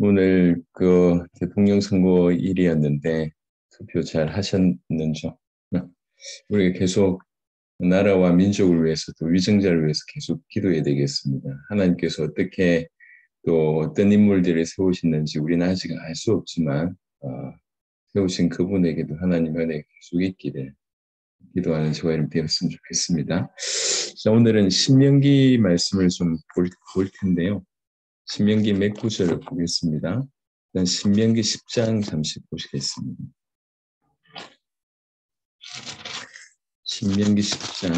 오늘 대통령 선거일이었는데 투표 잘 하셨는지요? 우리 계속 나라와 민족을 위해서 또 위정자를 위해서 계속 기도해야 되겠습니다. 하나님께서 어떻게 또 어떤 인물들을 세우시는지 우리는 아직 알 수 없지만 세우신 그분에게도 하나님 은혜 계속 있기를 기도하는 저와 여러분 되었으면 좋겠습니다. 자, 오늘은 신명기 말씀을 좀 볼 텐데요. 신명기 몇 구절을 보겠습니다. 일단 신명기 10장 잠시 보시겠습니다. 신명기 10장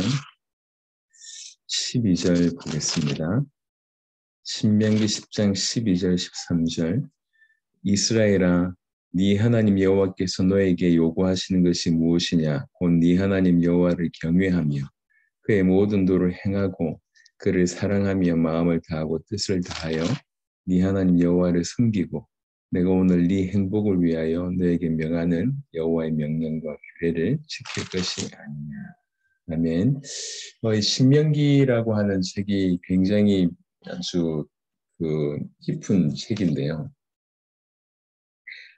12절 보겠습니다. 신명기 10장 12절 13절 이스라엘아 네 하나님 여호와께서 너에게 요구하시는 것이 무엇이냐 곧 네 하나님 여호와를 경외하며 그의 모든 도를 행하고 그를 사랑하며 마음을 다하고 뜻을 다하여 네 하나님 여호와를 섬기고 내가 오늘 네 행복을 위하여 너에게 명하는 여호와의 명령과 규례를 지킬 것이 아니냐. 아멘. 신명기라고 하는 책이 굉장히 아주 깊은 책인데요.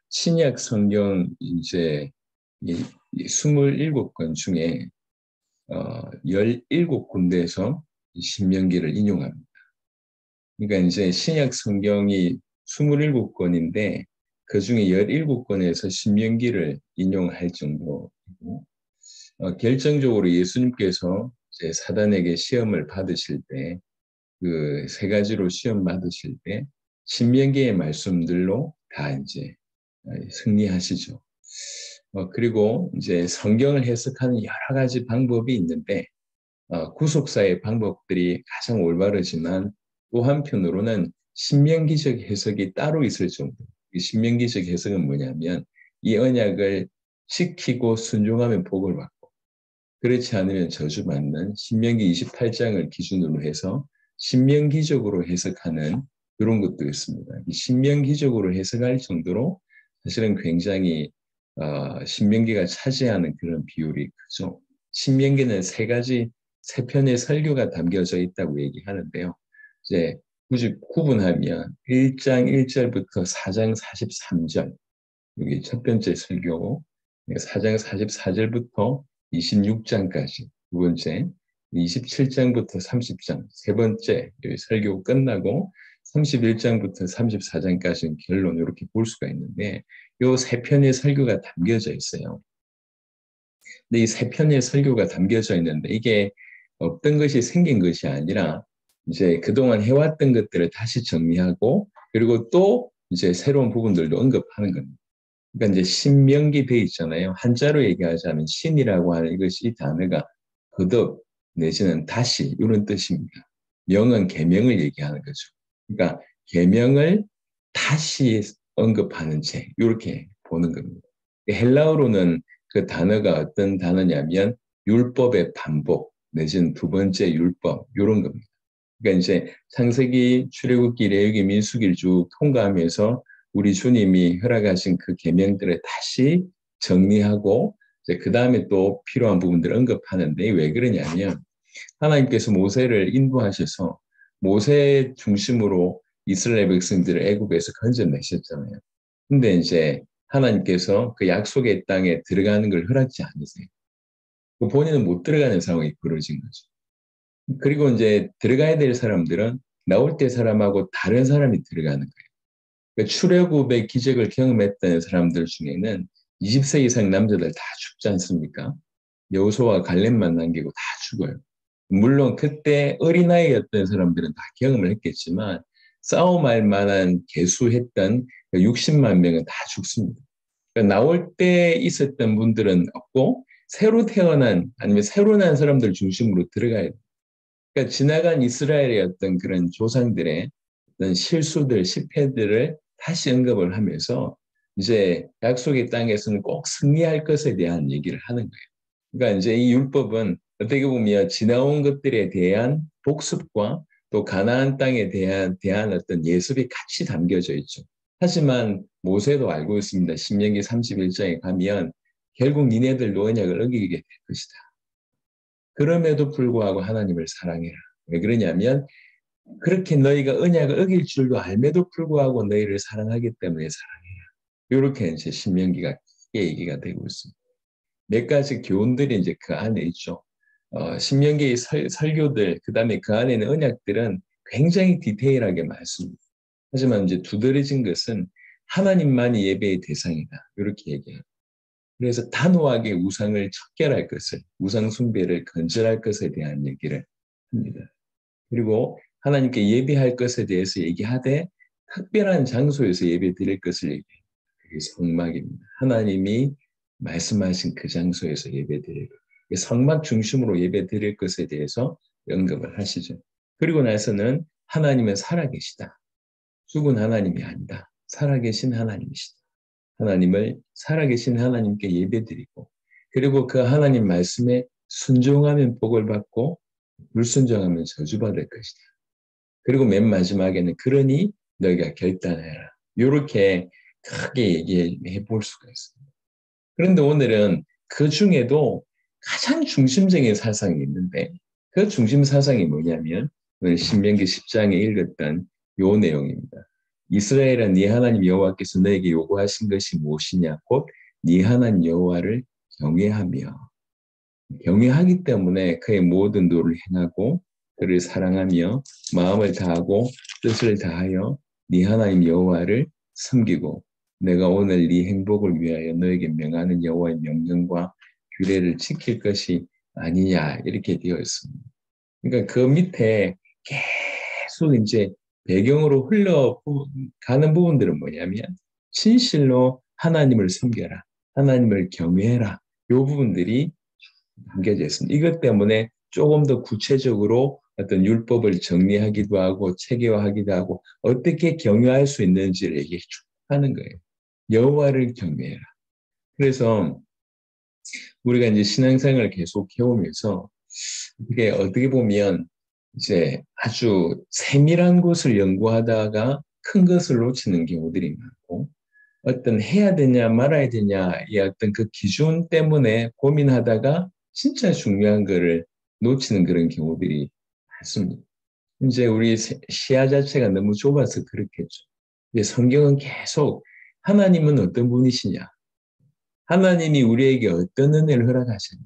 신약 성경 이제 27권 중에 17군데에서 신명기를 인용합니다. 그러니까 이제 신약 성경이 27권인데 그 중에 17권에서 신명기를 인용할 정도이고 결정적으로 예수님께서 이제 사단에게 시험을 받으실 때 그 세 가지로 시험 받으실 때 신명기의 말씀들로 다 이제 승리하시죠. 그리고 이제 성경을 해석하는 여러 가지 방법이 있는데 구속사의 방법들이 가장 올바르지만 또 한편으로는 신명기적 해석이 따로 있을 정도. 이 신명기적 해석은 뭐냐면 이 언약을 지키고 순종하면 복을 받고 그렇지 않으면 저주받는 신명기 28장을 기준으로 해서 신명기적으로 해석하는 그런 것도 있습니다. 이 신명기적으로 해석할 정도로 사실은 굉장히 신명기가 차지하는 그런 비율이 크죠. 신명기는 세 편의 설교가 담겨져 있다고 얘기하는데요. 이제 굳이 구분하면 1장 1절부터 4장 43절, 여기 첫 번째 설교고, 4장 44절부터 26장까지 두 번째, 27장부터 30장 세 번째 설교 끝나고 31장부터 34장까지는 결론 이렇게 볼 수가 있는데 이 세 편의 설교가 담겨져 있어요. 근데 이 세 편의 설교가 담겨져 있는데 이게 없던 것이 생긴 것이 아니라 이제 그동안 해왔던 것들을 다시 정리하고 그리고 또 이제 새로운 부분들도 언급하는 겁니다. 그러니까 이제 신명기 돼 있잖아요. 한자로 얘기하자면 신이라고 하는 이것이 이 단어가 거듭 내지는 다시 이런 뜻입니다. 명은 계명을 얘기하는 거죠. 그러니까 계명을 다시 언급하는 책 이렇게 보는 겁니다. 헬라어로는 그 단어가 어떤 단어냐면 율법의 반복 내지는 두 번째 율법 이런 겁니다. 그러니까 이제 창세기, 출애굽기, 레위기, 민수기를 쭉 통과하면서 우리 주님이 허락하신 그 계명들을 다시 정리하고 이제 그 다음에 또 필요한 부분들을 언급하는데 왜 그러냐면 하나님께서 모세를 인도하셔서 모세 중심으로 이스라엘 백성들을 애굽에서 건져내셨잖아요. 근데 이제 하나님께서 그 약속의 땅에 들어가는 걸 허락지 않으세요. 본인은 못 들어가는 상황이 벌어진 거죠. 그리고 이제 들어가야 될 사람들은 나올 때 사람하고 다른 사람이 들어가는 거예요. 그러니까 출애굽의 기적을 경험했던 사람들 중에는 20세 이상 남자들 다 죽지 않습니까? 여호수아와 갈렙만 남기고 다 죽어요. 물론 그때 어린아이였던 사람들은 다 경험을 했겠지만 싸움할 만한 계수했던 60만 명은 다 죽습니다. 그러니까 나올 때 있었던 분들은 없고 새로 태어난 아니면 새로 난 사람들 중심으로 들어가야 돼요. 그러니까 지나간 이스라엘의 어떤 그런 조상들의 어떤 실수들, 실패들을 다시 언급을 하면서 이제 약속의 땅에서는 꼭 승리할 것에 대한 얘기를 하는 거예요. 그러니까 이제 이 율법은 어떻게 보면 지나온 것들에 대한 복습과 또 가나안 땅에 대한 어떤 예습이 같이 담겨져 있죠. 하지만 모세도 알고 있습니다. 신명기 31장에 가면 결국 니네들도 언약을 어기게 될 것이다. 그럼에도 불구하고 하나님을 사랑해라. 왜 그러냐면 그렇게 너희가 언약을 어길 줄도 알매도 불구하고 너희를 사랑하기 때문에 사랑해요. 이렇게 이제 신명기가 크게 얘기가 되고 있습니다. 몇 가지 교훈들이 이제 그 안에 있죠. 신명기의 설교들, 그 다음에 그 안에 있는 언약들은 굉장히 디테일하게 많습니다. 하지만 이제 두드러진 것은 하나님만이 예배의 대상이다. 이렇게 얘기해요. 그래서 단호하게 우상을 척결할 것을, 우상 숭배를 건절할 것에 대한 얘기를 합니다. 그리고 하나님께 예배할 것에 대해서 얘기하되 특별한 장소에서 예배 드릴 것을 얘기해요. 그게 성막입니다. 하나님이 말씀하신 그 장소에서 예배 드릴 것. 성막 중심으로 예배 드릴 것에 대해서 언급을 하시죠. 그리고 나서는 하나님은 살아계시다. 죽은 하나님이 아니다. 살아계신 하나님이시다. 하나님을 살아계신 하나님께 예배드리고 그리고 그 하나님 말씀에 순종하면 복을 받고 불순종하면 저주받을 것이다. 그리고 맨 마지막에는 그러니 너희가 결단해라. 이렇게 크게 얘기해 볼 수가 있습니다. 그런데 오늘은 그 중에도 가장 중심적인 사상이 있는데 그 중심 사상이 뭐냐면 오늘 신명기 10장에 읽었던 요 내용입니다. 이스라엘아 네 하나님 여호와께서 너에게 요구하신 것이 무엇이냐 곧 네 하나님 여호와를 경외하며 경외하기 때문에 그의 모든 도를 행하고 그를 사랑하며 마음을 다하고 뜻을 다하여 네 하나님 여호와를 섬기고 내가 오늘 네 행복을 위하여 너에게 명하는 여호와의 명령과 규례를 지킬 것이 아니냐 이렇게 되어 있습니다. 그러니까 그 밑에 계속 이제 배경으로 흘러가는 부분들은 뭐냐면 진실로 하나님을 섬겨라. 하나님을 경외해라. 이 부분들이 담겨져 있습니다. 이것 때문에 조금 더 구체적으로 어떤 율법을 정리하기도 하고 체계화하기도 하고 어떻게 경외할 수 있는지를 얘기해 쭉 하는 거예요. 여호와를 경외해라. 그래서 우리가 이제 신앙생활을 계속 해오면서 이게 어떻게 보면 이제 아주 세밀한 것을 연구하다가 큰 것을 놓치는 경우들이 많고 어떤 해야 되냐 말아야 되냐의 어떤 그 기준 때문에 고민하다가 진짜 중요한 거를 놓치는 그런 경우들이 많습니다. 이제 우리 시야 자체가 너무 좁아서 그렇겠죠. 근데 성경은 계속 하나님은 어떤 분이시냐? 하나님이 우리에게 어떤 은혜를 허락하셨냐?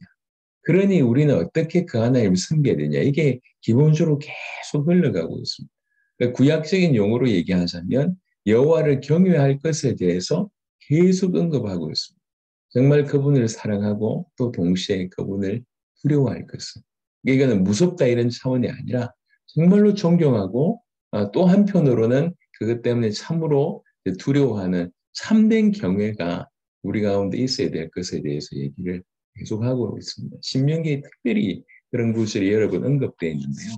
그러니 우리는 어떻게 그 하나님을 섬겨야 되냐? 이게 기본적으로 계속 흘러가고 있습니다. 그러니까 구약적인 용어로 얘기하자면 여호와를 경외할 것에 대해서 계속 언급하고 있습니다. 정말 그분을 사랑하고 또 동시에 그분을 두려워할 것은. 이거는 무섭다 이런 차원이 아니라 정말로 존경하고 또 한편으로는 그것 때문에 참으로 두려워하는 참된 경외가 우리 가운데 있어야 될 것에 대해서 얘기를 계속하고 있습니다. 신명기에 특별히 그런 구절이 여러 번 언급되어 있는데요.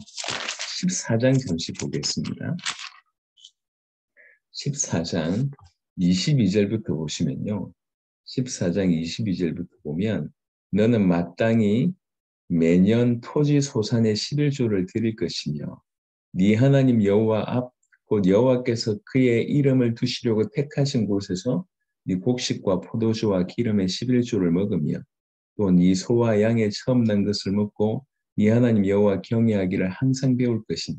14장 잠시 보겠습니다. 14장 22절부터 보시면요. 14장 22절부터 보면 너는 마땅히 매년 토지 소산의 11조를 드릴 것이며 네 하나님 여호와 앞 곧 여호와께서 그의 이름을 두시려고 택하신 곳에서 네 곡식과 포도주와 기름의 11조를 먹으며 또 네 소와 양의 처음 난 것을 먹고 네 하나님 여호와 경외하기를 항상 배울 것이며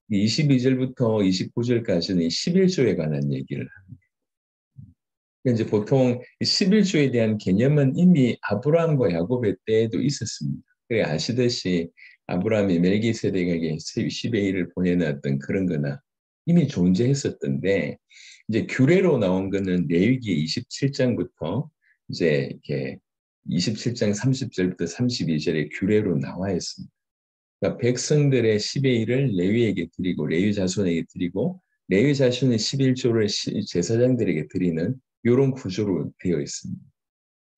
22절부터 29절까지는 11조에 관한 얘기를 합니다. 이제 보통 11조에 대한 개념은 이미 아브라함과 야곱의 때에도 있었습니다. 그래 아시듯이 아브라함이 멜기세덱에게 10의 1을 보내놨던 그런 거나 이미 존재했었던데 이제 규례로 나온 거는 레위기 27장부터 이제 이렇게 27장 30절부터 32절의 규례로 나와 있습니다. 그러니까 백성들의 10의 1을 레위에게 드리고 레위 자손에게 드리고 레위 자손의 11조를 제사장들에게 드리는 이런 구조로 되어 있습니다.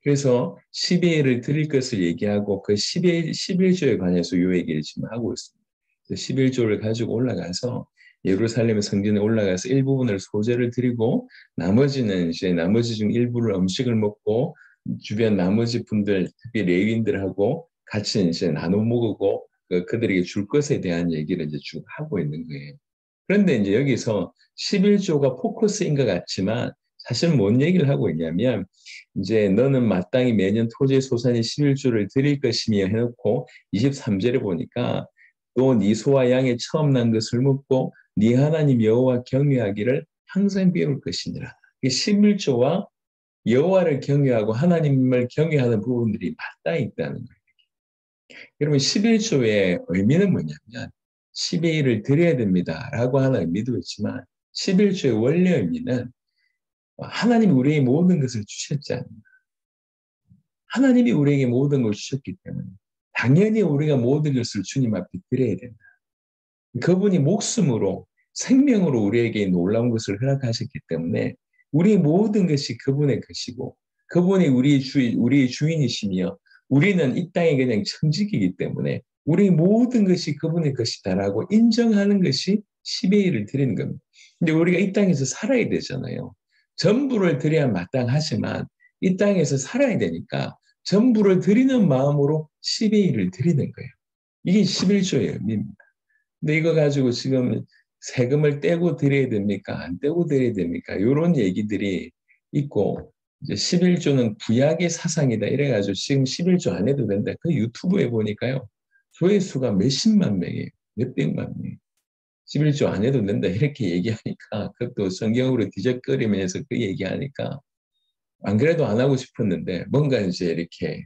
그래서 10의 1을 드릴 것을 얘기하고 그 11조에 관해서 이 얘기를 지금 하고 있습니다. 11조를 가지고 올라가서 예루살렘 성전에 올라가서 일부분을 소제를 드리고 나머지는 이제 나머지 중 일부를 음식을 먹고 주변 나머지 분들 특히 레위인들하고 같이 이제 나눠 먹고 그들에게 줄 것에 대한 얘기를 이제 쭉 하고 있는 거예요. 그런데 이제 여기서 11조가 포커스인 것 같지만 사실 뭔 얘기를 하고 있냐면 이제 너는 마땅히 매년 토지 소산의 11조를 드릴 것이며 해놓고 23절에 보니까 또 네 소와 양의 처음 난 것을 먹고 네 하나님 여호와 경외하기를 항상 배울 것이니라. 11조와 여호와를 경외하고 하나님을 경외하는 부분들이 맞닿아 있다는 거예요. 여러분 11조의 의미는 뭐냐면 10의 1을 드려야 됩니다라고 하는 의미도 있지만 11조의 원래 의미는 하나님이 우리에게 모든 것을 주셨잖아요. 하나님이 우리에게 모든 것을 주셨기 때문에 당연히 우리가 모든 것을 주님 앞에 드려야 된다. 그분이 목숨으로 생명으로 우리에게 놀라운 것을 허락하셨기 때문에 우리 모든 것이 그분의 것이고 그분이 우리의 주인이시며 우리는 이 땅에 그냥 청직이기 때문에 우리 모든 것이 그분의 것이다라고 인정하는 것이 10의 1을 드리는 겁니다. 근데 우리가 이 땅에서 살아야 되잖아요. 전부를 드려야 마땅하지만 이 땅에서 살아야 되니까 전부를 드리는 마음으로 10의 1을 드리는 거예요. 이게 11조의 의미입니다. 근데 이거 가지고 지금 세금을 떼고 드려야 됩니까? 안 떼고 드려야 됩니까? 이런 얘기들이 있고 이제 11조는 구약의 사상이다. 이래가지고 지금 11조 안 해도 된다. 그 유튜브에 보니까요. 조회수가 몇십만 명이에요. 몇백만 명. 11조 안 해도 된다. 이렇게 얘기하니까 그것도 성경으로 뒤적거리면서 그 얘기하니까 안 그래도 안 하고 싶었는데 뭔가 이제 이렇게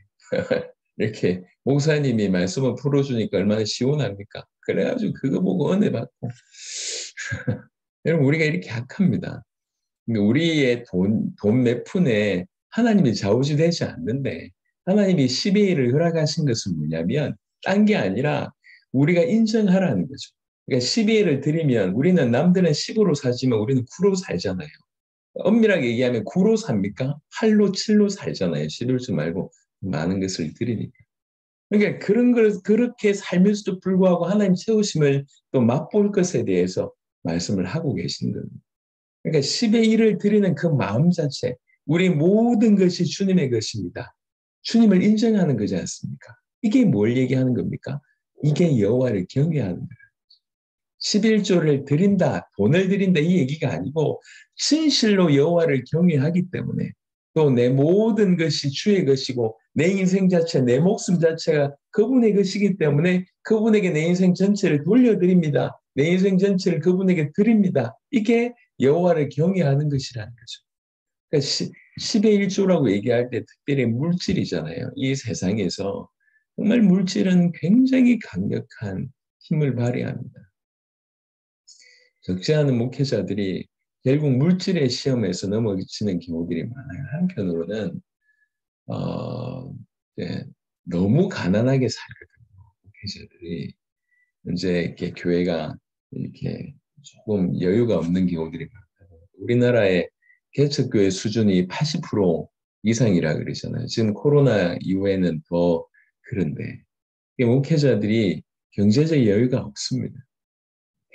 이렇게 목사님이 말씀을 풀어주니까 얼마나 시원합니까? 그래가지고 그거 보고 은혜 받고 여러분 우리가 이렇게 약합니다. 우리의 돈 몇 푼에 하나님이 좌우지되지 않는데 하나님이 10의 1을 허락하신 것은 뭐냐면 딴 게 아니라 우리가 인정하라는 거죠. 그러니까 10의 1을 드리면 우리는 남들은 10으로 사지만 우리는 9로 살잖아요. 엄밀하게 얘기하면 9로 삽니까? 8로 7로 살잖아요. 11조 말고 많은 것을 드리니까. 그러니까 그런 걸 그렇게 살면서도 불구하고 하나님 세우심을 또 맛볼 것에 대해서 말씀을 하고 계신 겁니다. 그러니까 10의 1을 드리는 그 마음 자체, 우리 모든 것이 주님의 것입니다. 주님을 인정하는 거지 않습니까? 이게 뭘 얘기하는 겁니까? 이게 여호와를 경외하는 거예요. 11조를 드린다, 돈을 드린다 이 얘기가 아니고 진실로 여호와를 경외하기 때문에 또 내 모든 것이 주의 것이고 내 인생 자체, 내 목숨 자체가 그분의 것이기 때문에 그분에게 내 인생 전체를 돌려드립니다. 내 인생 전체를 그분에게 드립니다. 이게 여호와를 경외하는 것이라는 거죠. 그러니까 10의 1조라고 얘기할 때 특별히 물질이잖아요. 이 세상에서 정말 물질은 굉장히 강력한 힘을 발휘합니다. 적지 않은 목회자들이 결국 물질의 시험에서 넘어지는 경우들이 많아요. 한편으로는 네, 너무 가난하게 살거든요. 목회자들이 이제 이렇게 교회가 이렇게 조금 여유가 없는 경우들이 많아요. 우리나라의 개척교회 수준이 80% 이상이라 그러잖아요. 지금 코로나 이후에는 더 그런데 목회자들이 경제적 여유가 없습니다.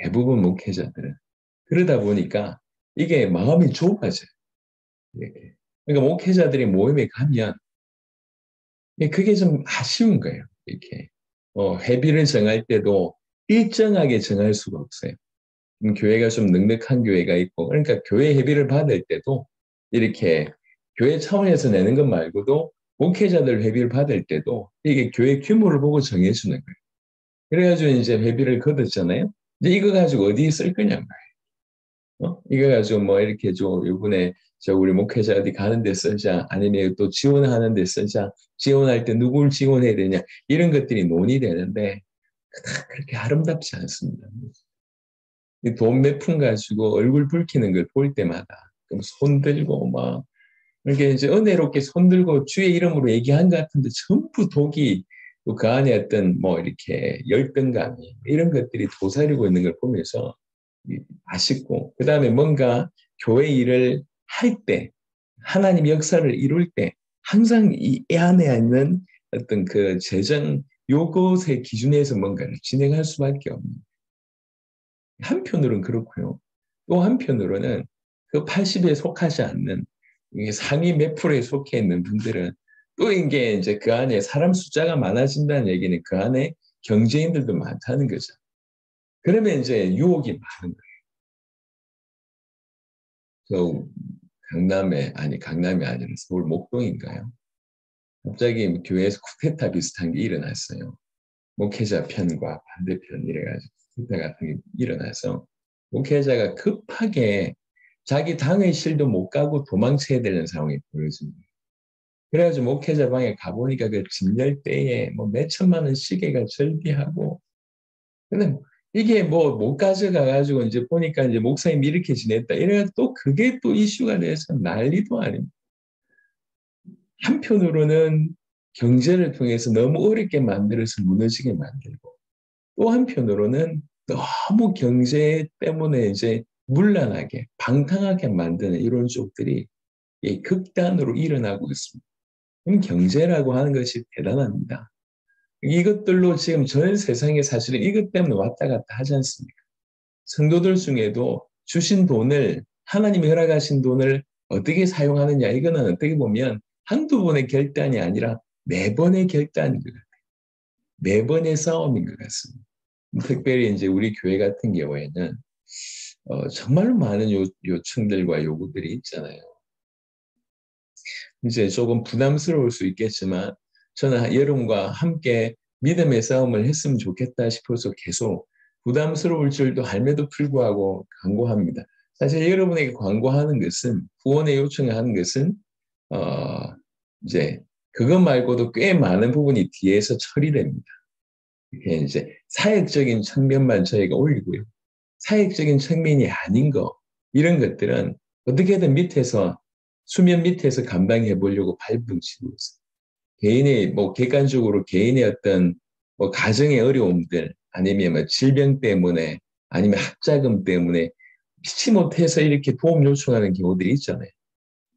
대부분 목회자들은. 그러다 보니까 이게 마음이 좁아져요. 이렇게. 그러니까 목회자들이 모임에 가면 그게 좀 아쉬운 거예요. 이렇게. 회비를 정할 때도 일정하게 정할 수가 없어요. 교회가 좀 넉넉한 교회가 있고, 그러니까 교회 회비를 받을 때도 이렇게 교회 차원에서 내는 것 말고도 목회자들 회비를 받을 때도 이게 교회 규모를 보고 정해주는 거예요. 그래가지고 이제 회비를 걷었잖아요. 이제 이거 가지고 어디에 쓸 거냐는 거예요. 이거 가지고 뭐 이렇게 이번에 우리 목회자 어디 가는 데 쓰자, 아니면 또 지원하는 데 쓰자, 지원할 때 누굴 지원해야 되냐, 이런 것들이 논의되는데, 그렇게 아름답지 않습니다. 돈 몇 푼 가지고 얼굴 붉히는 걸 볼 때마다, 그럼 손 들고 막, 이렇게 이제 은혜롭게 손 들고 주의 이름으로 얘기한 것 같은데, 전부 독이, 그 안에 어떤 뭐 이렇게 열등감이, 이런 것들이 도사리고 있는 걸 보면서 아쉽고, 그 다음에 뭔가 교회 일을 할 때, 하나님 역사를 이룰 때, 항상 이 안에 있는 어떤 그 재정 요것의 기준에서 뭔가를 진행할 수밖에 없는. 한편으로는 그렇고요. 또 한편으로는 그 80에 속하지 않는 상위 몇 프로에 속해 있는 분들은 또 이게 이제 그 안에 사람 숫자가 많아진다는 얘기는 그 안에 경제인들도 많다는 거죠. 그러면 이제 유혹이 많은 거예요. 강남이 아니라 서울 목동인가요? 갑자기 교회에서 쿠데타 비슷한 게 일어났어요. 목회자 편과 반대편 이래가지고 그때 같은 게 일어나서 목회자가 급하게 자기 당의 실도 못 가고 도망쳐야 되는 상황이 벌어집니다. 그래가지고 목회자 방에 가보니까 그 진열대에 뭐 몇천만 원 시계가 절비하고 근데 이게 뭐 못 가져가가지고 이제 보니까 이제 목사님이 이렇게 지냈다. 이래가 또 그게 또 이슈가 돼서 난리도 아닙니다. 한편으로는 경제를 통해서 너무 어렵게 만들어서 무너지게 만들고 또 한편으로는 너무 경제 때문에 이제 문란하게 방탕하게 만드는 이런 쪽들이 극단으로 일어나고 있습니다. 경제라고 하는 것이 대단합니다. 이것들로 지금 전 세상에 사실은 이것 때문에 왔다 갔다 하지 않습니까? 성도들 중에도 주신 돈을 하나님이 허락하신 돈을 어떻게 사용하느냐 이거는 어떻게 보면 한두 번의 결단이 아니라 매번의 결단인 것 같아요. 매번의 싸움인 것 같습니다. 특별히 이제 우리 교회 같은 경우에는 정말로 많은 요청들과 요구들이 있잖아요. 이제 조금 부담스러울 수 있겠지만 저는 여러분과 함께 믿음의 싸움을 했으면 좋겠다 싶어서 계속 부담스러울 줄도 알매도 불구하고 광고합니다. 사실 여러분에게 광고하는 것은 후원의 요청을 하는 것은 어, 이제 그것 말고도 꽤 많은 부분이 뒤에서 처리됩니다. 이제 사역적인 측면만 저희가 올리고요. 사역적인 측면이 아닌 거 이런 것들은 어떻게든 밑에서 수면 밑에서 감당해 보려고 발붙이고 있어요. 개인의 뭐 객관적으로 개인의 어떤 뭐 가정의 어려움들 아니면 뭐 질병 때문에 아니면 학자금 때문에 피치 못해서 이렇게 도움 요청하는 경우들이 있잖아요.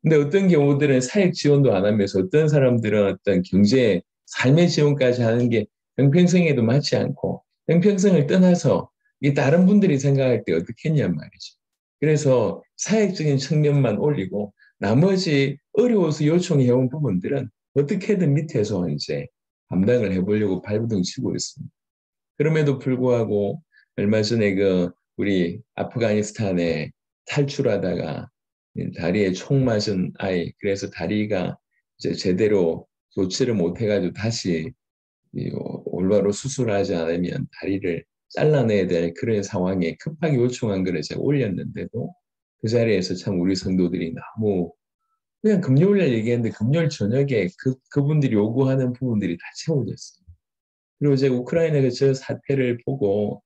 근데 어떤 경우들은 사역 지원도 안 하면서 어떤 사람들은 어떤 경제 삶의 지원까지 하는 게 형평성에도 맞지 않고 형평성을 떠나서 이 다른 분들이 생각할 때 어떻게 했냔 말이죠. 그래서 사역적인 측면만 올리고 나머지 어려워서 요청해온 부분들은 어떻게든 밑에서 이제 감당을 해보려고 발버둥 치고 있습니다. 그럼에도 불구하고 얼마 전에 그 우리 아프가니스탄에 탈출하다가 다리에 총 맞은 아이, 그래서 다리가 이제 제대로 조치를 못 해가지고 다시 올바로 수술하지 않으면 다리를 잘라내야 될 그런 상황에 급하게 요청한 거를 제가 올렸는데도 그 자리에서 참 우리 성도들이 너무 그냥 금요일날 얘기했는데 금요일 저녁에 그분들이 요구하는 부분들이 다 채워졌어요. 그리고 이제 우크라이나가 저 사태를 보고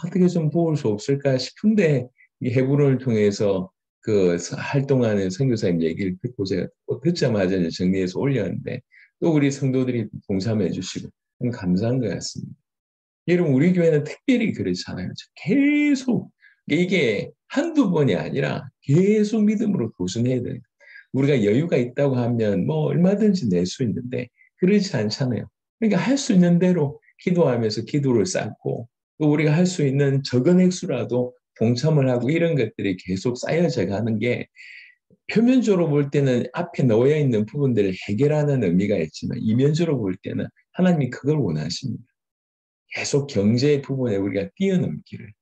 어떻게 좀 도울 수 없을까 싶은데 이 헤브론을 통해서 그 활동하는 선교사님 얘기를 듣고 제가 듣자마자 정리해서 올렸는데 또 우리 성도들이 동참해 주시고 감사한 것 같습니다. 여러분 우리 교회는 특별히 그렇잖아요. 계속 이게 한두 번이 아니라 계속 믿음으로 도전해야 돼요. 우리가 여유가 있다고 하면 뭐 얼마든지 낼 수 있는데 그렇지 않잖아요. 그러니까 할 수 있는 대로 기도하면서 기도를 쌓고 또 우리가 할 수 있는 적은 액수라도 동참을 하고 이런 것들이 계속 쌓여져 가는 게 표면적으로 볼 때는 앞에 놓여 있는 부분들을 해결하는 의미가 있지만 이면적으로 볼 때는 하나님이 그걸 원하십니다. 계속 경제 부분에 우리가 뛰어넘기를,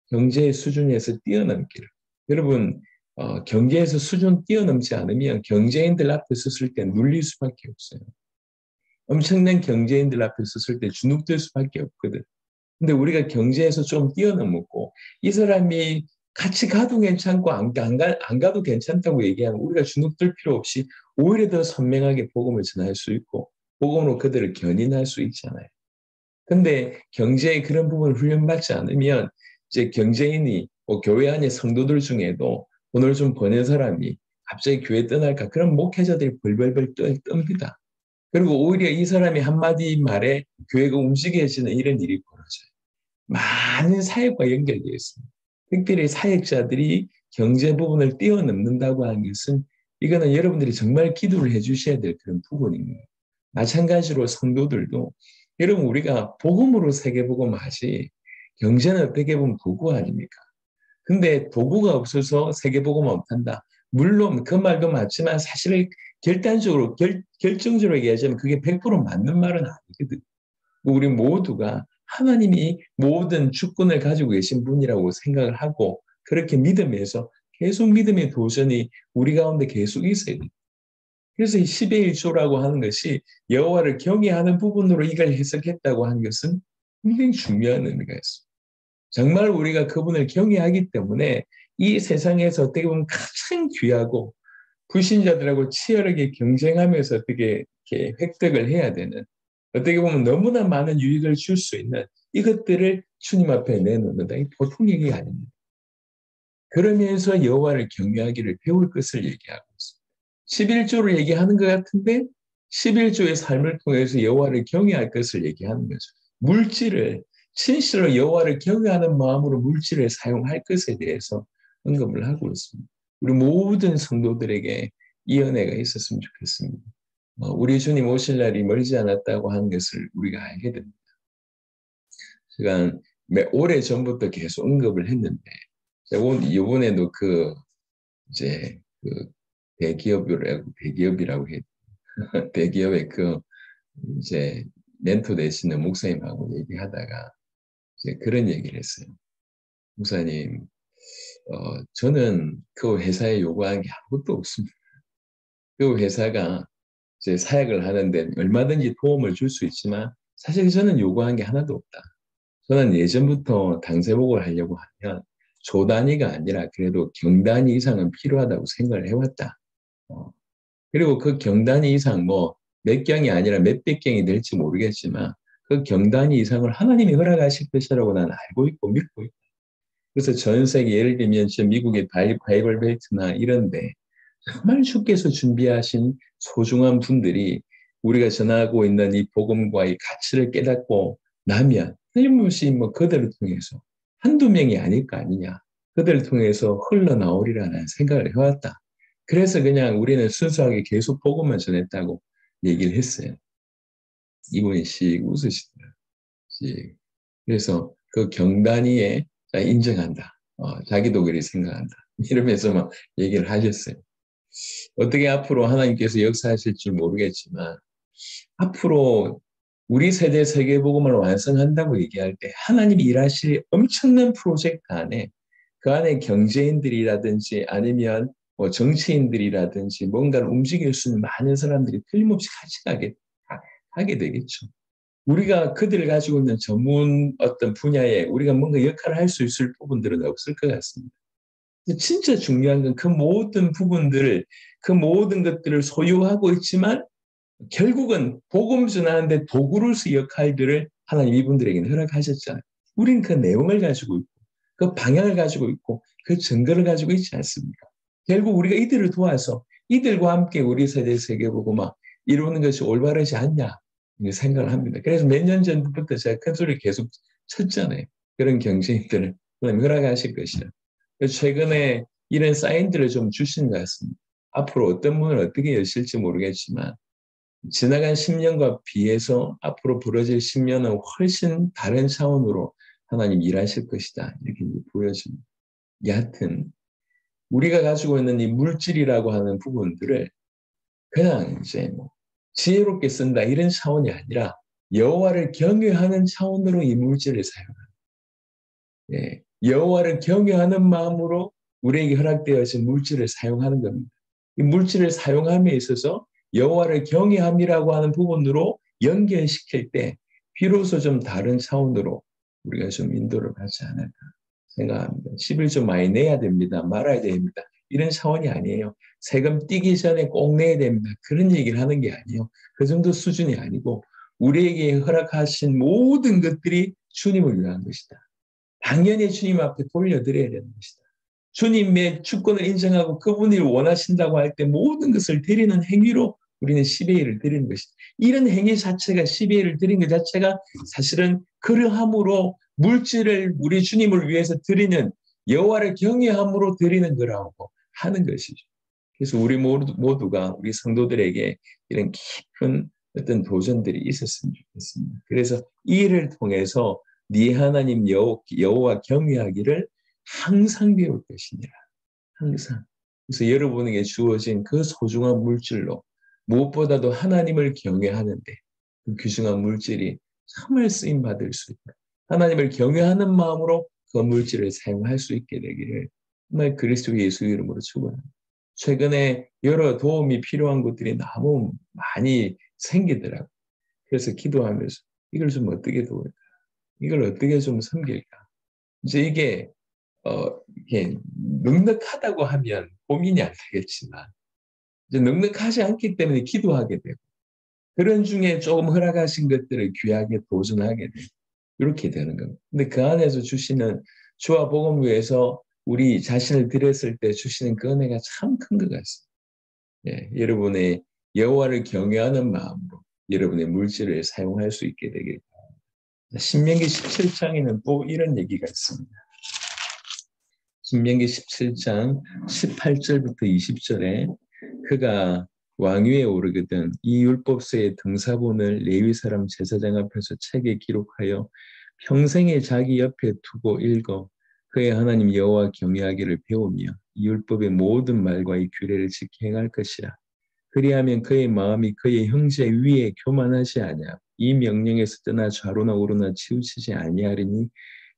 경제의 수준에서 뛰어넘기를. 여러분, 경제에서 수준 뛰어넘지 않으면 경제인들 앞에 섰을 때 눌릴 수밖에 없어요. 엄청난 경제인들 앞에 섰을 때 주눅들 수밖에 없거든. 근데 우리가 경제에서 좀 뛰어넘었고 이 사람이 같이 가도 괜찮고 안 가도 괜찮다고 얘기하면 우리가 주눅들 필요 없이 오히려 더 선명하게 복음을 전할 수 있고 복음으로 그들을 견인할 수 있잖아요. 근데 경제의 그런 부분을 훈련받지 않으면 이제 경제인이 뭐 교회 안에 성도들 중에도 돈을 좀 버는 사람이 갑자기 교회 떠날까 그런 목회자들이 벌벌벌 뜹니다. 그리고 오히려 이 사람이 한마디 말에 교회가 움직여지는 이런 일이 벌어져요. 많은 사역과 연결되어 있습니다. 특별히 사역자들이 경제 부분을 뛰어넘는다고 하는 것은 이거는 여러분들이 정말 기도를 해주셔야 될 그런 부분입니다. 마찬가지로 성도들도 여러분 우리가 복음으로 세계복음하지 경제는 어떻게 보면 도구 아닙니까? 근데 도구가 없어서 세계복음 못한다. 물론 그 말도 맞지만 사실은 결단적으로 결정적으로 얘기하자면 그게 100% 맞는 말은 아니거든. 우리 모두가 하나님이 모든 주권을 가지고 계신 분이라고 생각을 하고 그렇게 믿음에서 계속 믿음의 도전이 우리 가운데 계속 있어야 돼. 그래서 이 10의 1조라고 하는 것이 여호와를 경외하는 부분으로 이걸 해석했다고 하는 것은 굉장히 중요한 의미가 있습니다. 정말 우리가 그분을 경외하기 때문에 이 세상에서 어떻게 보면 가장 귀하고 불신자들하고 치열하게 경쟁하면서 어떻게 이렇게 획득을 해야 되는, 어떻게 보면 너무나 많은 유익을 줄 수 있는 이것들을 주님 앞에 내놓는다. 이 보통 얘기가 아닙니다. 그러면서 여호와를 경외하기를 배울 것을 얘기하고 있습니다. 11조를 얘기하는 것 같은데 11조의 삶을 통해서 여호와를 경외할 것을 얘기하는 거죠. 물질을 진실로 여호와를 경외하는 마음으로 물질을 사용할 것에 대해서 언급을 하고 있습니다. 우리 모든 성도들에게 이 은혜가 있었으면 좋겠습니다. 우리 주님 오실 날이 멀지 않았다고 하는 것을 우리가 알게 됩니다. 제가 오래 전부터 계속 언급을 했는데 이번에도 이제 대기업이라고 해 대기업의 이제 멘토 되시는 목사님하고 얘기하다가 이제 그런 얘기를 했어요. 목사님, 저는 그 회사에 요구한 게 아무것도 없습니다. 그 회사가 이제 사역을 하는데 얼마든지 도움을 줄 수 있지만 사실 저는 요구한 게 하나도 없다. 저는 예전부터 당세복을 하려고 하면 조 단위가 아니라 그래도 경 단위 이상은 필요하다고 생각을 해왔다. 어, 그리고 그 경단위 이상 몇 경이 아니라 몇백 경이 될지 모르겠지만 그 경단위 이상을 하나님이 허락하실 것이라고 나는 알고 있고 믿고 있고, 그래서 전 세계 예를 들면 미국의 바이블 벨트나 이런데 정말 주께서 준비하신 소중한 분들이 우리가 전하고 있는 이 복음과 이 가치를 깨닫고 나면 틀림없이 그들을 통해서 한두 명이 아닐 거 아니냐. 그들을 통해서 흘러나오리라는 생각을 해왔다. 그래서 그냥 우리는 순수하게 계속 복음만 전했다고 얘기를 했어요. 이분이 씩 웃으시더라고요. 그래서 그 경단위에 인정한다. 자기도 그리 생각한다. 이러면서 막 얘기를 하셨어요. 어떻게 앞으로 하나님께서 역사하실 줄 모르겠지만 앞으로 우리 세대 세계복음을 완성한다고 얘기할 때 하나님이 일하실 엄청난 프로젝트 안에 그 안에 경제인들이라든지 아니면 정치인들이라든지 뭔가를 움직일 수 있는 많은 사람들이 틀림없이 같이 하게 되겠죠. 우리가 그들을 가지고 있는 전문 어떤 분야에 우리가 뭔가 역할을 할 수 있을 부분들은 없을 것 같습니다. 진짜 중요한 건 그 모든 부분들을, 그 모든 것들을 소유하고 있지만 결국은 복음 전하는데 도구로서 역할들을 하나님 이분들에게는 허락하셨잖아요. 우리는 그 내용을 가지고 있고 그 방향을 가지고 있고 그 증거를 가지고 있지 않습니까? 결국 우리가 이들을 도와서 이들과 함께 우리 세대 세계복음화 이루는 것이 올바르지 않냐 생각을 합니다. 그래서 몇 년 전부터 제가 큰 소리 계속 쳤잖아요. 그런 경쟁들을 하나님 허락하실 것이라. 최근에 이런 사인들을 좀 주신 것 같습니다. 앞으로 어떤 문을 어떻게 여실지 모르겠지만 지나간 10년과 비해서 앞으로 벌어질 10년은 훨씬 다른 차원으로 하나님 일하실 것이다. 이렇게 보여집니다. 여하튼 우리가 가지고 있는 이 물질이라고 하는 부분들을 그냥 이제 지혜롭게 쓴다 이런 차원이 아니라 여호와를 경외하는 차원으로 이 물질을 사용합니다. 예, 여호와를 경외하는 마음으로 우리에게 허락되어진 물질을 사용하는 겁니다. 이 물질을 사용함에 있어서 여호와를 경외함이라고 하는 부분으로 연결시킬 때 비로소 좀 다른 차원으로 우리가 좀 인도를 받지 않을까 생각합니다. 11조 많이 내야 됩니다. 말아야 됩니다. 이런 차원이 아니에요. 세금 떼기 전에 꼭 내야 됩니다. 그런 얘기를 하는 게 아니에요. 그 정도 수준이 아니고 우리에게 허락하신 모든 것들이 주님을 위한 것이다. 당연히 주님 앞에 돌려드려야 되는 것이다. 주님의 주권을 인정하고 그분이 원하신다고 할 때 모든 것을 드리는 행위로 우리는 10의 1을 드리는 것이다. 이런 행위 자체가 10의 1을 드리는 것 자체가 사실은 그러함으로 물질을 우리 주님을 위해서 드리는 여호와를 경외함으로 드리는 거라고 하는 것이죠. 그래서 우리 모두가 우리 성도들에게 이런 깊은 어떤 도전들이 있었으면 좋겠습니다. 그래서 이 일을 통해서 네 하나님 여호와 경외하기를 항상 배울 것이니라. 항상. 그래서 여러분에게 주어진 그 소중한 물질로 무엇보다도 하나님을 경외하는데 그 귀중한 물질이 정말 쓰임받을 수 있다. 하나님을 경외하는 마음으로 그 물질을 사용할 수 있게 되기를 정말 그리스도 예수 이름으로 축원합니다. 최근에 여러 도움이 필요한 것들이 너무 많이 생기더라고요. 그래서 기도하면서 이걸 좀 어떻게 도울까? 이걸 어떻게 좀 섬길까? 이제 이게 넉넉하다고 하면 고민이 안 되겠지만 이제 넉넉하지 않기 때문에 기도하게 되고 그런 중에 조금 허락하신 것들을 귀하게 도전하게 되고 이렇게 되는 겁니다. 근데 그 안에서 주시는 주와 복음을 위해서 우리 자신을 드렸을 때 주시는 그 은혜가 참 큰 것 같습니다. 예, 여러분의 여호와를 경외하는 마음으로 여러분의 물질을 사용할 수 있게 되길 바랍니다. 신명기 17장에는 또 이런 얘기가 있습니다. 신명기 17장 18절부터 20절에 그가 왕위에 오르거든 이 율법서의 등사본을 레위 사람 제사장 앞에서 책에 기록하여 평생에 자기 옆에 두고 읽어 그의 하나님 여호와 경외하기를 배우며 이 율법의 모든 말과 이 규례를 지켜 행할 것이라. 그리하면 그의 마음이 그의 형제 위에 교만하지 아니하고 이 명령에서 떠나 좌로나 우로나 치우치지 아니하리니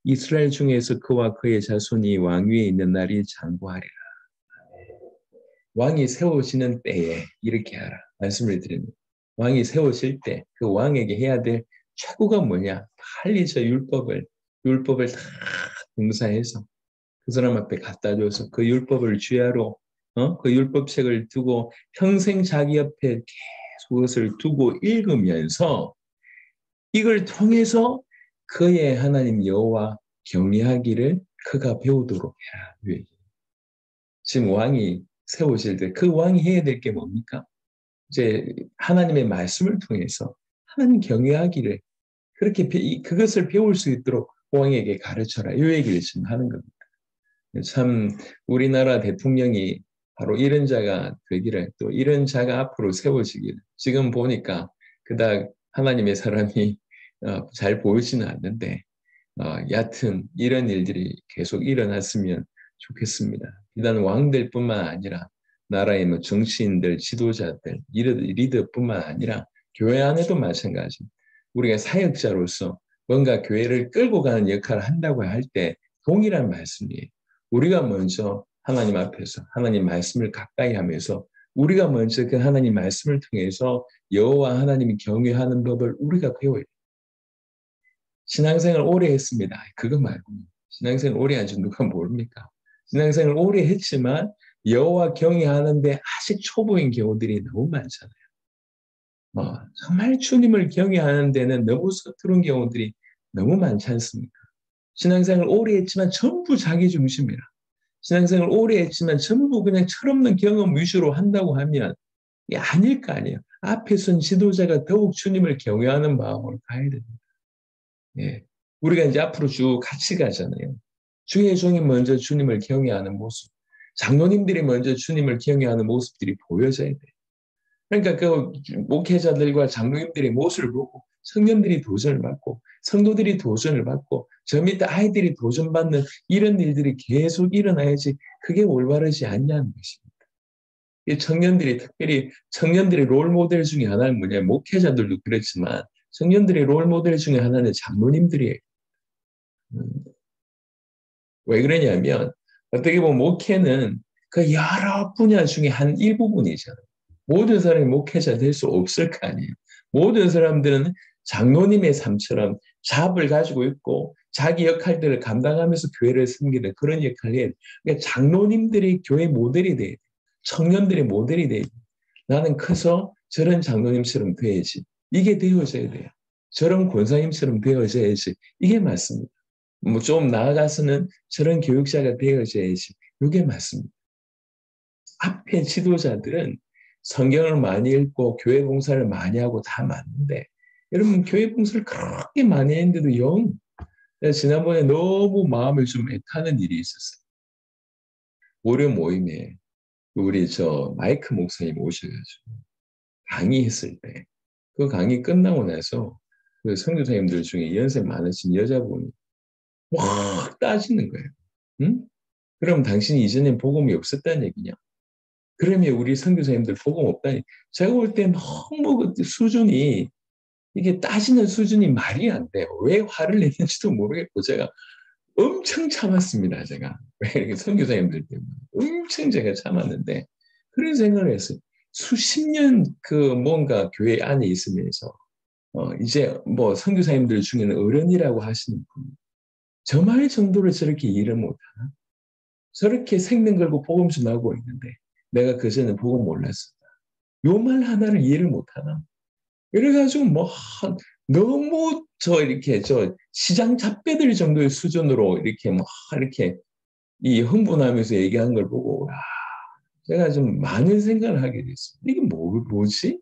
이스라엘 중에서 그와 그의 자손이 왕위에 있는 날이 장구하리라. 왕이 세워지는 때에 이렇게 하라. 말씀을 드립니다. 왕이 세워질 때 그 왕에게 해야 될 최고가 뭐냐? 빨리 저 율법을 다 등사해서 그 사람 앞에 갖다 줘서 그 율법을 주야로 그 율법책을 두고 평생 자기 옆에 계속 그것을 두고 읽으면서 이걸 통해서 그의 하나님 여호와 경외하기를 그가 배우도록 해라. 지금 왕이 세워질 때 그 왕이 해야 될 게 뭡니까? 이제 하나님의 말씀을 통해서 하나님 경외하기를 그렇게 그것을 배울 수 있도록 왕에게 가르쳐라. 이 얘기를 지금 하는 겁니다. 참 우리나라 대통령이 바로 이런 자가 되기를 또 이런 자가 앞으로 세워지기를 지금 보니까 그닥 하나님의 사람이 잘 보이지는 않는데 얕은 이런 일들이 계속 일어났으면 좋겠습니다. 비단 왕들뿐만 아니라 나라의 뭐 정치인들, 지도자들, 리더뿐만 아니라 교회 안에도 마찬가지입니다. 우리가 사역자로서 뭔가 교회를 끌고 가는 역할을 한다고 할 때 동일한 말씀이에요. 우리가 먼저 하나님 앞에서 하나님 말씀을 가까이 하면서 우리가 먼저 그 하나님 말씀을 통해서 여호와 하나님이 경외하는 법을 우리가 배워요. 신앙생활 오래 했습니다. 그거 말고 신앙생활 오래 한 줄 누가 모릅니까? 신앙생활 오래 했지만 여호와 경외하는데 아직 초보인 경우들이 너무 많잖아요. 정말 주님을 경외하는 데는 너무 서투른 경우들이 너무 많지 않습니까? 신앙생활 오래 했지만 전부 자기 중심이라. 신앙생활 오래 했지만 전부 그냥 철없는 경험 위주로 한다고 하면 이게 아닐 거 아니에요. 앞에 선 지도자가 더욱 주님을 경외하는 마음으로 가야 됩니다. 예. 우리가 이제 앞으로 쭉 같이 가잖아요. 주의 종이 먼저 주님을 경외하는 모습, 장로님들이 먼저 주님을 경외하는 모습들이 보여져야 돼요. 그러니까 그 목회자들과 장로님들의 모습을 보고 청년들이 도전을 받고 성도들이 도전을 받고 저 밑에 아이들이 도전받는 이런 일들이 계속 일어나야지 그게 올바르지 않냐는 것입니다. 이 청년들이 특별히 청년들의 롤 모델 중에 하나는 뭐냐면 목회자들도 그렇지만 청년들의 롤 모델 중에 하나는 장로님들이에요. 왜 그러냐면 어떻게 보면 목회는 그 여러 분야 중에 한 일부분이잖아요. 모든 사람이 목회자 될 수 없을 거 아니에요. 모든 사람들은 장로님의 삶처럼 잡을 가지고 있고 자기 역할들을 감당하면서 교회를 섬기는 그런 역할을 해야 돼요. 그러니까 장로님들이 교회 모델이 돼야 돼요. 청년들의 모델이 돼야 돼요. 나는 커서 저런 장로님처럼 돼야지. 이게 되어져야 돼요. 저런 권사님처럼 되어져야지. 이게 맞습니다. 뭐 좀 나아가서는 저런 교육자가 되어져야지. 이게 맞습니다. 앞에 지도자들은 성경을 많이 읽고 교회 봉사를 많이 하고 다 맞는데 여러분 교회 봉사를 그렇게 많이 했는데도 지난번에 너무 마음을 좀 애타는 일이 있었어요. 월요 모임에 우리 저 마이크 목사님 오셔가지고 강의했을 때 그 강의 끝나고 나서 그 선교사님들 중에 연세 많으신 여자분이 막 따지는 거예요. 응? 그럼 당신이 이전에 복음이 없었다는 얘기냐? 그러면 우리 선교사님들 복음 없다니. 제가 볼 때 너무 그 수준이 이게 따지는 수준이 말이 안 돼요. 왜 화를 냈는지도 모르겠고 제가 엄청 참았습니다. 제가 왜 이렇게 선교사님들 때문에 엄청 제가 참았는데 그런 생각을 했어요. 수십 년 그 뭔가 교회 안에 있으면서 이제 뭐 선교사님들 중에는 어른이라고 하시는 분, 저말 정도로 저렇게 일을 못하나? 저렇게 생명 걸고 복음 전하고 있는데 내가 그전에 복음 몰랐어. 요 말 하나를 이해를 못하나? 이래가지고 뭐 너무 이렇게 시장 잡배들 정도의 수준으로 이렇게 이렇게 이 흥분하면서 얘기한 걸 보고 제가 좀 많은 생각을 하게 됐어요. 이게 뭐지?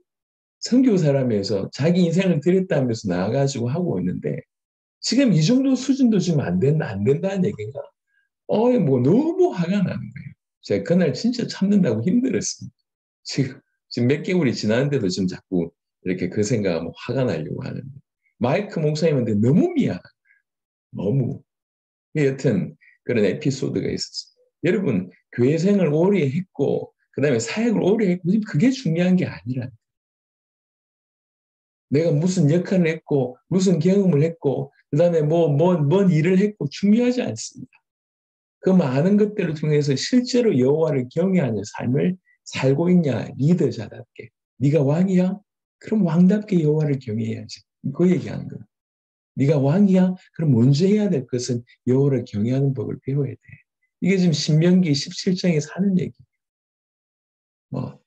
선교사라면서 자기 인생을 드렸다면서 나와가지고 하고 있는데 지금 이 정도 수준도 지금 안 된다는 얘기인가? 뭐 너무 화가 나는 거예요. 제가 그날 진짜 참는다고 힘들었습니다. 지금 몇 개월이 지났는데도 지금 자꾸 이렇게 그 생각하면 화가 나려고 하는데 마이크 목사님한테 너무 미안해. 너무. 여튼 그런 에피소드가 있었어요. 여러분 교회 생활 오래 했고 그다음에 사역을 오래 했고 그게 중요한 게 아니라 내가 무슨 역할을 했고 무슨 경험을 했고 그다음에 뭔 일을 했고 중요하지 않습니다. 그 많은 것들을 통해서 실제로 여호와를 경외하는 삶을 살고 있냐 리더자답게. 네가 왕이야? 그럼 왕답게 여호와를 경외해야지. 그 얘기하는 거야. 네가 왕이야? 그럼 먼저 해야 될 것은 여호와를 경외하는 법을 배워야 돼. 이게 지금 신명기 17장에서 하는 얘기.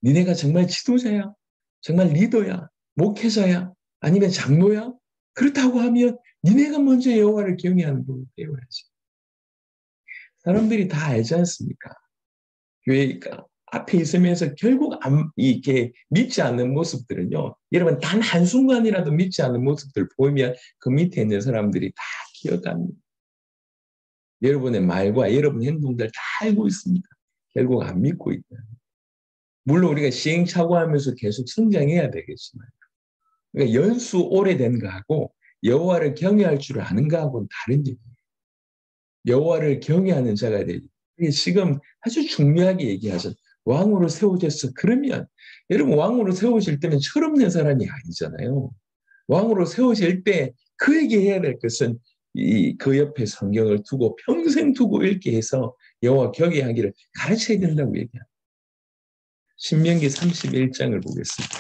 니네가 정말 지도자야? 정말 리더야? 목회자야? 아니면 장로야? 그렇다고 하면 니네가 먼저 여호와를 경외하는 법을 배워야지. 사람들이 다 알지 않습니까? 교회 앞에 있으면서 결국 이렇게 믿지 않는 모습들은요. 여러분 단 한순간이라도 믿지 않는 모습들 보이면 그 밑에 있는 사람들이 다 기억합니다. 여러분의 말과 여러분의 행동들 다 알고 있습니다. 결국 안 믿고 있다. 물론 우리가 시행착오하면서 계속 성장해야 되겠지만 그러니까 연수 오래된 거하고 여호와를 경외할 줄 아는 거하고는 다른 얘기예요. 여호와를 경외하는 자가 되지. 지금 아주 중요하게 얘기하죠. 왕으로 세워졌어. 그러면 여러분 왕으로 세워질 때는 철없는 사람이 아니잖아요. 왕으로 세워질 때 그에게 해야 될 것은 그 옆에 성경을 두고 평생 두고 읽게 해서 여호와 경외하기를 가르쳐야 된다고 얘기합니다. 신명기 31장을 보겠습니다.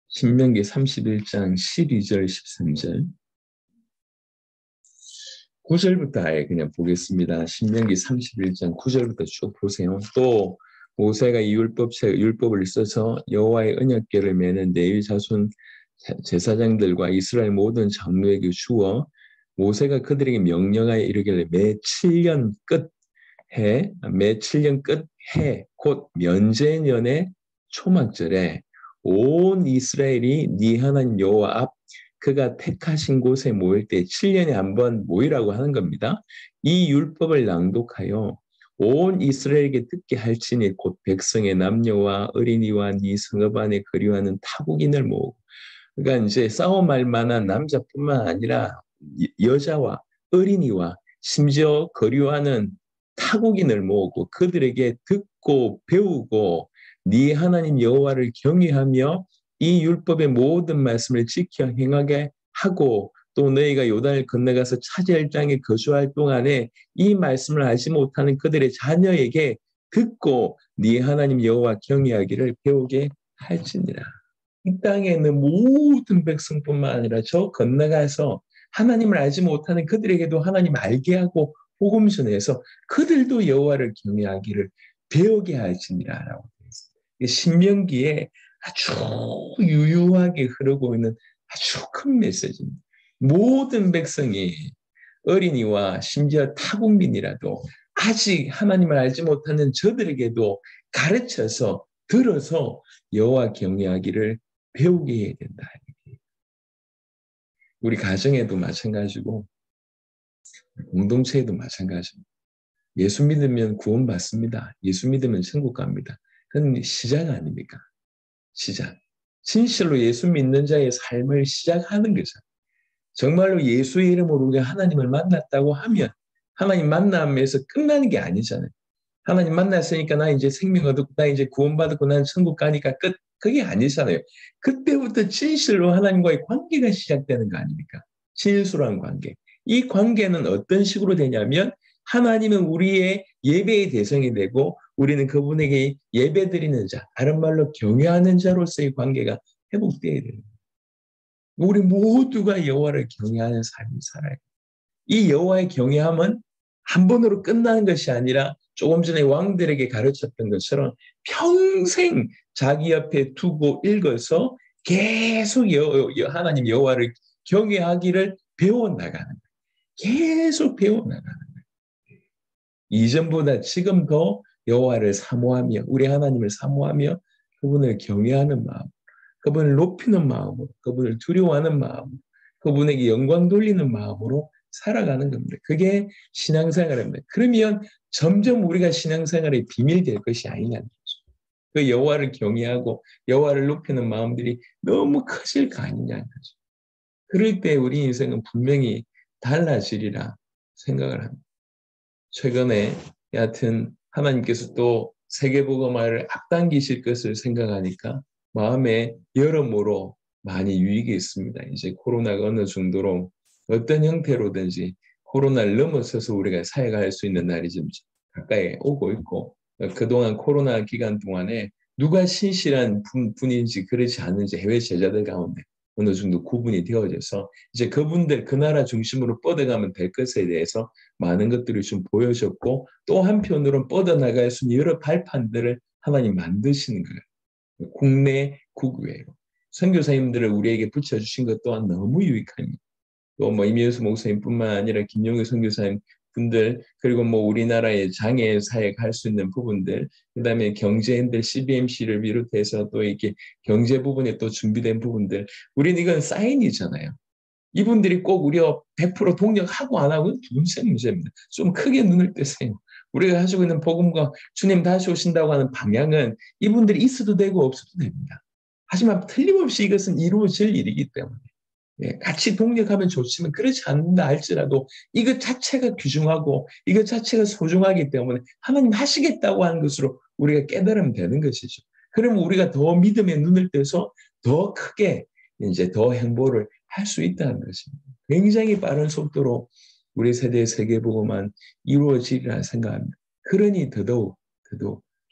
신명기 31장 12절 13절 9절부터 아예 그냥 보겠습니다. 신명기 31장 9절부터 쭉 보세요. 또 모세가 이 율법을 써서 여호와의 언약궤를 매는 레위 자손 제사장들과 이스라엘 모든 장로에게 주어 모세가 그들에게 명령하여 이르기를 매 7년 끝해 곧 면제년의 초막절에 온 이스라엘이 네 하나님 여호와 앞 그가 택하신 곳에 모일 때 7년에 한 번 모이라고 하는 겁니다. 이 율법을 낭독하여 온 이스라엘에게 듣게 할지니 곧 백성의 남녀와 어린이와 네 성읍 안에 거류하는 타국인을 모으고 그러니까 이제 싸움할 만한 남자뿐만 아니라 여자와 어린이와 심지어 거류하는 타국인을 모으고 그들에게 듣고 배우고 네 하나님 여호와를 경외하며 이 율법의 모든 말씀을 지켜 행하게 하고 또 너희가 요단을 건너가서 차지할 땅에 거주할 동안에 이 말씀을 알지 못하는 그들의 자녀에게 듣고 네 하나님 여호와 경외하기를 배우게 할지니라. 이 땅에 있는 모든 백성뿐만 아니라 저 건너가서 하나님을 알지 못하는 그들에게도 하나님 알게 하고 복음 전해서 그들도 여호와를 경외하기를 배우게 할지니라라고 되어 있습니다. 신명기에 아주 유유하게 흐르고 있는 아주 큰 메시지입니다. 모든 백성이 어린이와 심지어 타국민이라도 아직 하나님을 알지 못하는 저들에게도 가르쳐서 들어서 여호와 경외하기를 배우게 해야 된다. 우리 가정에도 마찬가지고 공동체에도 마찬가지입니다. 예수 믿으면 구원받습니다. 예수 믿으면 천국 갑니다. 그건 시작 아닙니까? 시작. 진실로 예수 믿는 자의 삶을 시작하는 거죠. 정말로 예수의 이름으로 우리가 하나님을 만났다고 하면 하나님 만남에서 끝나는 게 아니잖아요. 하나님 만났으니까 나 이제 생명 얻었고 나 이제 구원받았고 난 천국 가니까 끝. 그게 아니잖아요. 그때부터 진실로 하나님과의 관계가 시작되는 거 아닙니까? 진실한 관계. 이 관계는 어떤 식으로 되냐면 하나님은 우리의 예배의 대상이 되고 우리는 그분에게 예배드리는 자, 다른 말로 경외하는 자로서의 관계가 회복되어야 됩니다. 우리 모두가 여호와를 경외하는 삶을 살아야 돼요. 이 여호와의 경외함은 한 번으로 끝나는 것이 아니라 조금 전에 왕들에게 가르쳤던 것처럼 평생 자기 옆에 두고 읽어서 계속 하나님 여호와를 경외하기를 배워나가는 거예요. 계속 배워나가는 거예요. 이전보다 지금 더 여호와를 사모하며 우리 하나님을 사모하며 그분을 경외하는 마음, 그분을 높이는 마음으로, 그분을 두려워하는 마음으로, 그분에게 영광 돌리는 마음으로 살아가는 겁니다. 그게 신앙생활입니다. 그러면 점점 우리가 신앙생활의 비밀이 될 것이 아니냐는 거죠. 그 여호와를 경외하고 여호와를 높이는 마음들이 너무 커질 거 아니냐는 거죠. 그럴 때 우리 인생은 분명히 달라지리라 생각을 합니다. 최근에 여하튼 하나님께서 또 세계복음화를 앞당기실 것을 생각하니까 마음에 여러모로 많이 유익이 있습니다. 이제 코로나가 어느 정도로 어떤 형태로든지 코로나를 넘어서서 우리가 사역할 수 있는 날이 좀 가까이 오고 있고 그동안 코로나 기간 동안에 누가 신실한 분인지 그렇지 않은지 해외 제자들 가운데 어느 정도 구분이 되어져서 이제 그분들 그 나라 중심으로 뻗어가면 될 것에 대해서 많은 것들이 좀 보여졌고 또 한편으로는 뻗어나갈 수 있는 여러 발판들을 하나님 만드시는 거예요. 국내 국외로. 선교사님들을 우리에게 붙여주신 것 또한 너무 유익합니다. 또 뭐 이미수 목사님뿐만 아니라 김용희 선교사님 분들 그리고 뭐 우리나라의 장애 사역할 수 있는 부분들 그다음에 경제인들 CBMC를 비롯해서 또 이렇게 경제 부분에 또 준비된 부분들 우리는 이건 사인이잖아요. 이분들이 꼭 우리가 100% 동력하고 안 하고는 두 번째 문제입니다. 좀 크게 눈을 뜨세요. 우리가 가지고 있는 복음과 주님 다시 오신다고 하는 방향은 이분들이 있어도 되고 없어도 됩니다. 하지만 틀림없이 이것은 이루어질 일이기 때문에 같이 동력하면 좋지만 그렇지 않는다 할지라도 이것 자체가 귀중하고 이것 자체가 소중하기 때문에 하나님 하시겠다고 하는 것으로 우리가 깨달으면 되는 것이죠. 그러면 우리가 더 믿음의 눈을 떼서 더 크게 이제 더 행보를 할 수 있다는 것입니다. 굉장히 빠른 속도로 우리 세대의 세계복음만 이루어지리라 생각합니다. 그러니 더더욱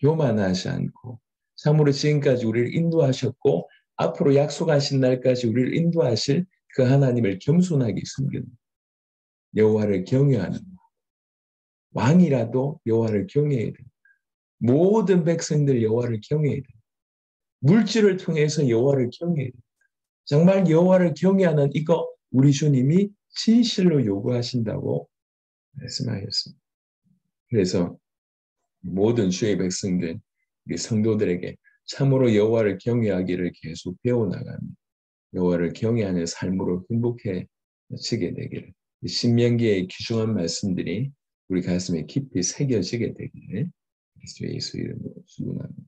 교만하지 않고 참으로 지금까지 우리를 인도하셨고 앞으로 약속하신 날까지 우리를 인도하실 그 하나님을 겸손하게 섬기는 여호와를 경외하는 왕이라도 여호와를 경외해야 됩니다. 모든 백성들 여호와를 경외해야 됩니다. 물질을 통해서 여호와를 경외해야 됩니다. 정말 여호와를 경외하는 이거 우리 주님이 진실로 요구하신다고 말씀하셨습니다. 그래서 모든 주의 백성들, 우리 성도들에게 참으로 여호와를 경외하기를 계속 배워나갑니다. 여호와를 경외하는 삶으로 행복해지게 되기를 신명기의 귀중한 말씀들이 우리 가슴에 깊이 새겨지게 되기를 그리스도 예수 이름으로 축원합니다.